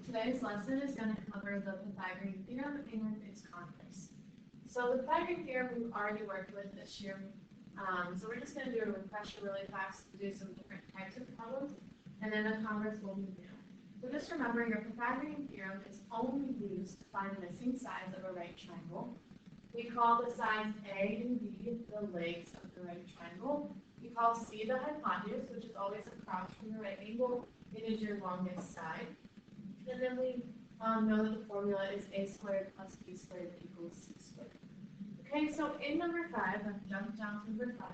Today's lesson is going to cover the Pythagorean theorem and its converse. So the Pythagorean theorem we've already worked with this year. So we're just going to do a refresher really fast to do some different types of problems, and then the converse will be new. So just remember, your Pythagorean theorem is only used to find the missing sides of a right triangle. We call the sides A and B the legs of the right triangle. We call C the hypotenuse, which is always across from the right angle. It is your longest side. And then we know that the formula is a squared plus b squared equals c squared. Okay, so in number 5, I've jumped down to number 5,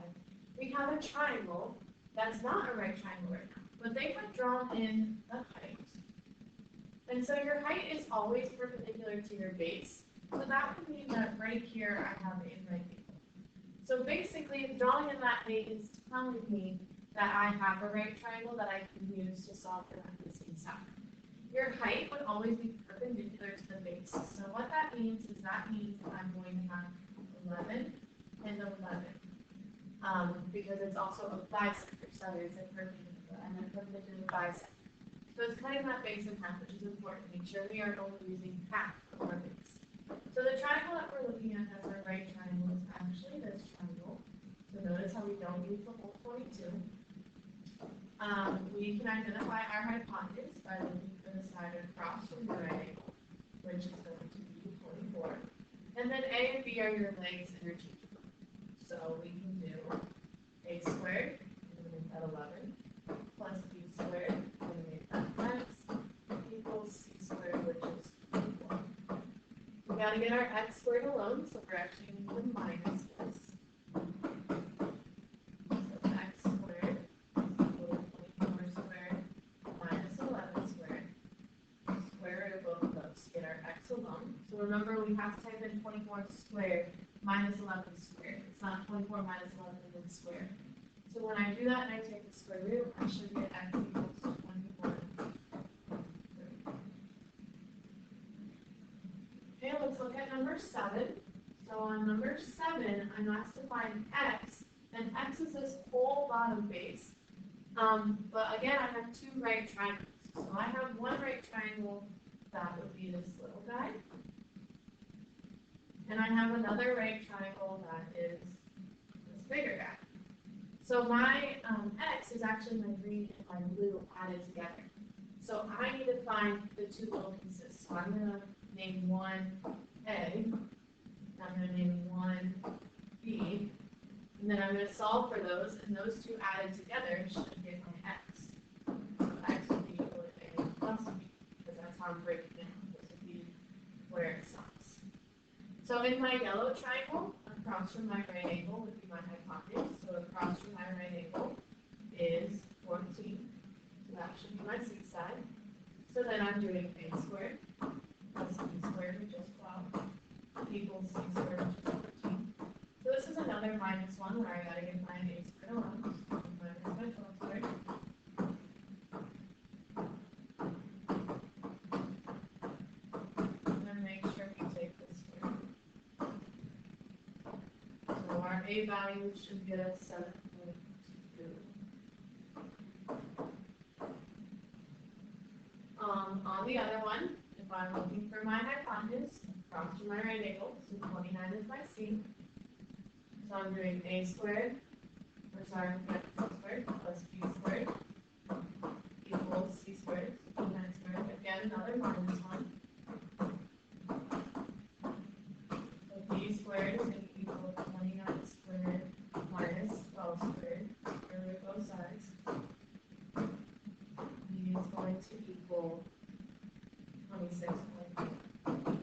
we have a triangle that's not a right triangle right now, but they have drawn in the height. And so your height is always perpendicular to your base. So that would mean that right here I have a right angle. So basically, drawing in that height is telling me that I have a right triangle that I can use to solve for that missing side. Your height would always be perpendicular to the base. So what that means is that I'm going to have 11 and 11 because it's also a bisector. So it's a perpendicular and a perpendicular bisector. So it's cutting that base in half, which is important. Make sure we are only using half of our base. So the triangle that we're looking at as our right triangle is actually this triangle. So notice how we don't use the whole 22. We can identify our hypotenuse by looking for the side across from the right angle, which is going to be 24. And then A and B are your legs interchangeable. So we can do A squared, and make that 11, plus B squared, and make that x, equals C squared, which is 24. We got to get our x squared alone, so we're actually going to minus this. So remember, we have to type in 24 squared minus 11 squared. It's not 24 minus 11 and then squared. So when I do that and I take the square root, I should get x equals 24. Okay, let's look at number 7. So on number 7, I'm asked to find x, and x is this whole bottom base. But again, I have two right triangles. So I have one right triangle that would be this little guy. And I have another right triangle that is this bigger guy. So my x is actually my green and my blue added together. So I need to find the two little pieces. So I'm going to name one A, and I'm going to name one B, and then I'm going to solve for those, and those two added together should give my x. So x would be equal to A plus B, because that's how I'm breaking it down. This would be where it stops. So in my yellow triangle, across from my right angle would be my hypotenuse. So across from my right angle is 14. So that should be my C side. So then I'm doing A squared plus B squared, which is 12, equals C squared, which is 14. So this is another minus one where I got to get my A squared alone. So minus my 12 squared. A value should get us 7.2. On the other one, if I'm looking for my hypotenuse across from my right angle, so 29 is my C. So I'm doing A squared, C squared plus B squared equals C squared, so 29 squared. Again, another minus one. So B squared is going to equal 29 squared minus 12 squared, square root both sides. B is going to equal 26.2.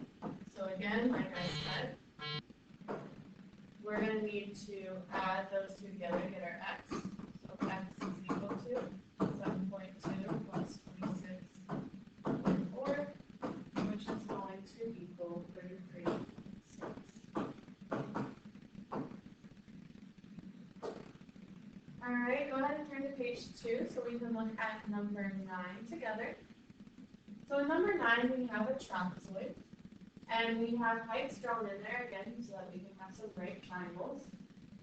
So again, like I said, we're going to need to add those two together to get our x. So x is equal to 7.2 plus 26.4, which is going to equal 33.6. Alright, go ahead and turn to page 2 so we can look at number 9 together. So in number 9, we have a trapezoid, and we have heights drawn in there again so that we can have some right triangles.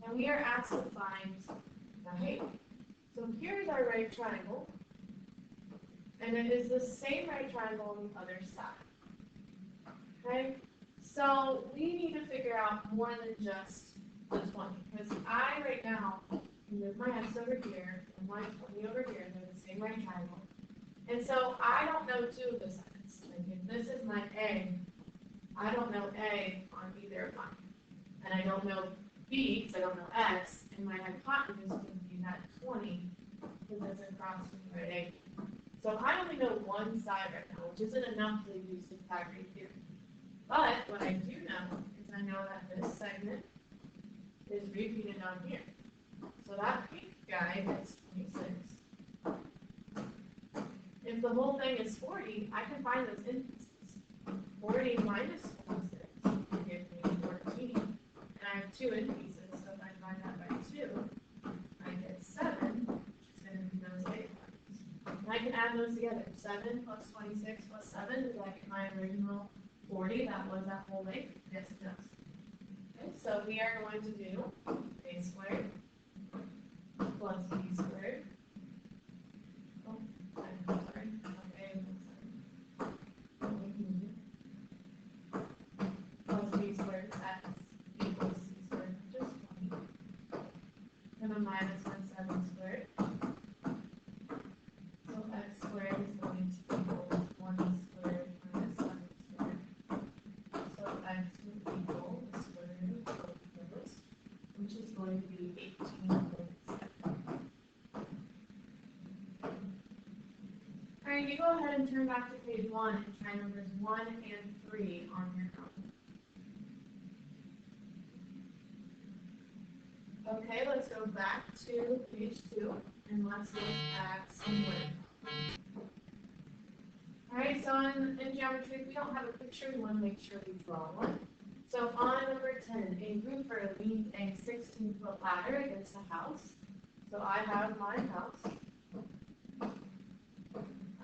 And we are asked to find the height. So here's our right triangle. and it is the same right triangle on the other side. Okay? So we need to figure out more than just the 20, because I right now move my x over here and my 20 over here, they're the same right triangle. And so I don't know two of the sides. Like if this is my A, I don't know A on either of mine. And I don't know B, because I don't know x, and my hypotenuse is going to be that 20, because it's across from the right angle. So I only know one side right now, which isn't enough to use the Pythagorean theorem. But what I do know is I know that this segment is repeated down here. So that pink guy is 26. If the whole thing is 40, I can find those in pieces. 40 minus 26 will give me 14. And I have two in pieces, so if I divide that by 2, I get 7, which is going to be those 8 values. And I can add those together. 7 plus 26 plus 7, does that get my original 40? That was that whole length? Yes, it does. Okay, so we are going to do a squared plus b squared. Oh, I'm sorry. Okay, plus b squared x equals c squared, which is 20. And a minus 7 squared. So x squared is going to equal 20 squared minus 7 squared. So x would equal the square root of both of those, which is going to be 18.7. Alright, you go ahead and turn back to page 1 and try numbers 1 and 3 on your own. Okay, let's go back to page 2 and let's look at some work. Alright, so in geometry, if we don't have a picture, we want to make sure we draw one. So on number 10, a roofer leaned a 16-foot ladder against a house. So I have my house.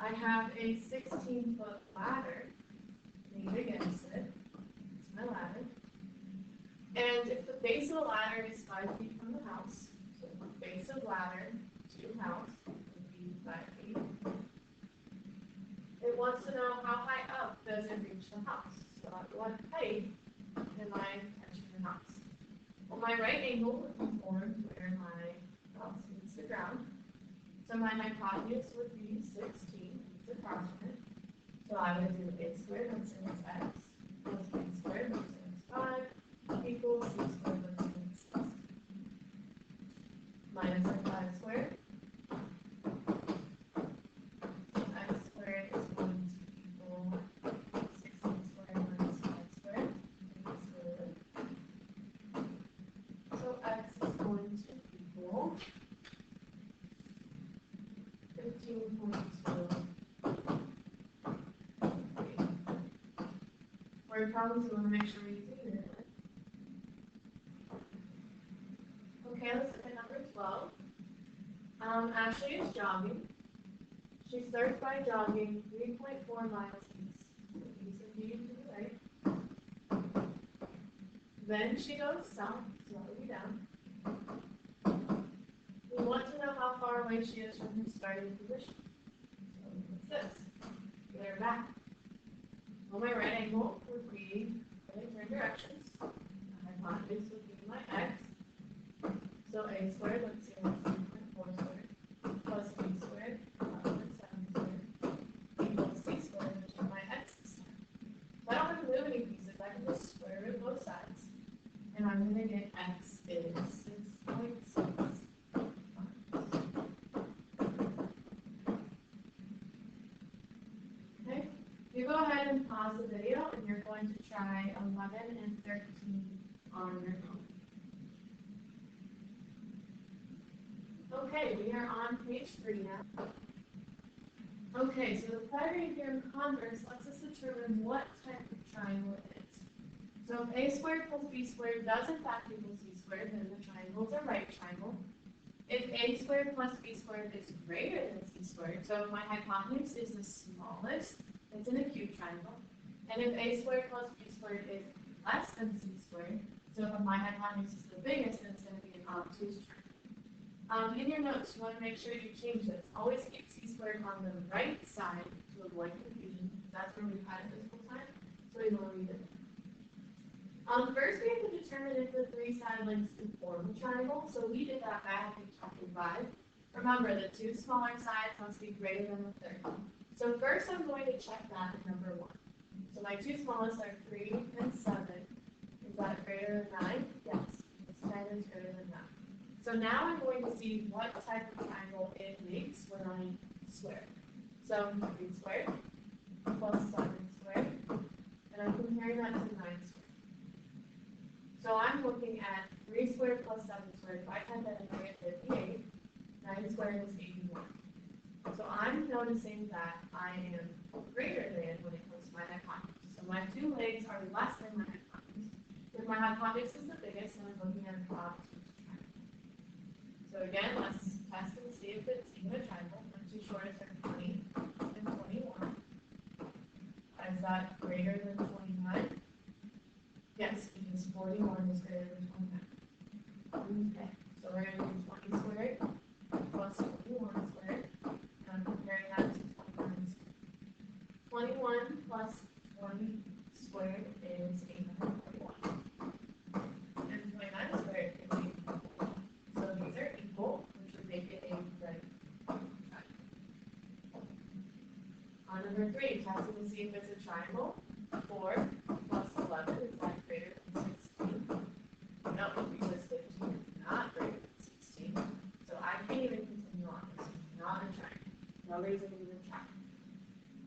I have a 16-foot ladder leaned against it. It's my ladder. And if the base of the ladder is 5 feet from the house, so the base of ladder to house would be 5 feet. It wants to know how high up does it reach the house. So at what height am I touching the house? Well, my right angle would be formed where my house meets the ground. So my hypotenuse would be 16, it's approximate. So I would do a squared, let's say it's x, plus b squared, let's say it's 5, equals c squared, let's say it's 6. Minus our 5 squared. X squared is going to equal 16 squared minus 5 squared. So x is going to equal 15.2. Word problems, we want to make sure we see it. Okay, let's look at number 12. Ashley is jogging. She starts by jogging 3.4 miles east. So east of B to the right. Then she goes south, slowly down. We want to know how far away she is from her starting position. So what's this? Get her back. Well, my right angle would be in her directions. The hypotenuse would be my x. So a squared, let's say that's 3.4 squared, plus b squared, plus 7 squared, equals c squared, which is my x this time. So I don't have to move any pieces, I can just square root both sides. And I'm going to get x is 6.6. Okay, you go ahead and pause the video and you're going to try 11 and 13 on your own. Okay, we are on page 3 now. Okay, so the Pythagorean theorem Converse lets us determine what type of triangle it is. So if a squared plus b squared does in fact equal c squared, then the triangle is a right triangle. If a squared plus b squared is greater than c squared, so if my hypotenuse is the smallest, it's an acute triangle. And if a squared plus b squared is less than c squared, so if my hypotenuse is the biggest, then it's going to be an obtuse triangle. In your notes, you want to make sure you change this. Always keep c c squared on the right side to avoid confusion. That's where we've had it this whole time, so we will read it. First, we have to determine if the three side lengths can form a triangle. So we did that back in chapter 5. Remember, the two smaller sides must be greater than the third. So first, I'm going to check that in number 1. So my two smallest are 3 and 7. Is that greater than 9? Yes. This 10 is greater than 9. So now I'm going to see what type of triangle it makes when I square. So 3 squared plus 7 squared, and I'm comparing that to 9 squared. So I'm looking at 3 squared plus 7 squared. If I type that in, I get 58. 9 squared is 81. So I'm noticing that I am greater than when it comes to my hypotenuse. So my two legs are less than my hypotenuse. If my hypotenuse is the biggest, then I'm looking at an obtuse triangle. So again, let's test and see if it's even a triangle. My two shortest are 20 and 21. Is that greater than 29? Yes, because 41 is greater than 29. Okay, so we're going to do 20 squared plus 21 squared. And I'm comparing that to 29 squared. 21 plus 20 squared is 841. And 29 squared is 841. So these are equal, which would make it a right triangle. On number 3, testing to see if it's a triangle. 4 plus 11 is that greater than 16? No, because 15 is not greater than 16. So I can't even continue on. This is not a triangle. No reason to even try.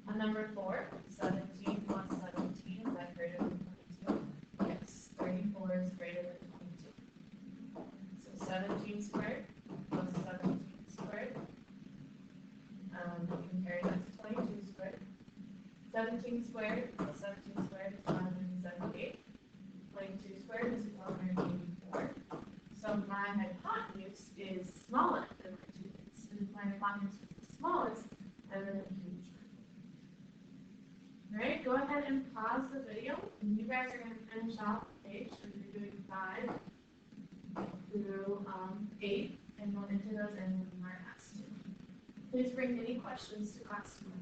On number 4, 17 plus 17 is that greater than 22? Yes, 34 is greater than 22. So 17 squared plus 17 squared. Compare that to 22 squared. 17 squared plus 17 squared is 178. 22 squared is 184. So my hypotenuse is smaller than my two legs. And if my hypotenuse is the smallest, I'm in a huge triangle. Alright, go ahead and pause the video. And you guys are going to finish off the page. So you're doing 5 through 8. And we'll enter those in when you are asked to. Please bring any questions to class tomorrow.